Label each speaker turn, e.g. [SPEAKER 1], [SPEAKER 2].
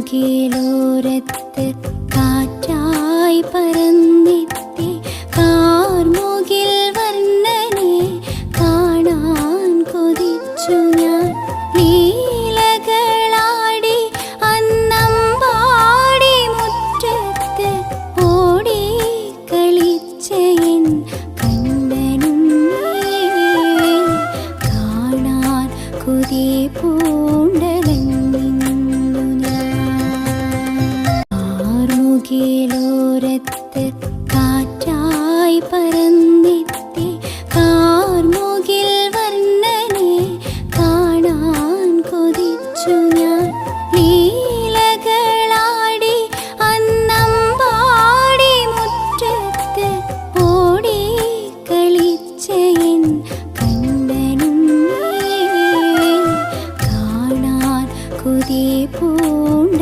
[SPEAKER 1] കാർമുകിലോരത്ത് കാറ്റായി പറന്നെത്തി കാർമുകിൽ വർണ്ണനെ കാണാൻ കൊതിച്ചു ഞാൻ. ലീലകളാടി അന്നമ്പാടി മുറ്റത്ത് ഓടി കളിച്ച എൻ കണ്ണനുണ്ണീ കാണാൻ കൊതി പൂണ്ടലഞ്ഞിന്നു ഞാൻ. കാർമുകിലോരത്ത് കാറ്റായി പറന്നെത്തി കാർമുകിൽ വർണ്ണനെ കാണാൻ കൊതിച്ചു ഞാൻ. ലീലകളാടി അന്നമ്പാടി മുറ്റത്ത് ഓടി കളിച്ച എൻ കണ്ണനുണ്ണീ കാണാൻ കൊതി പൂണ്ട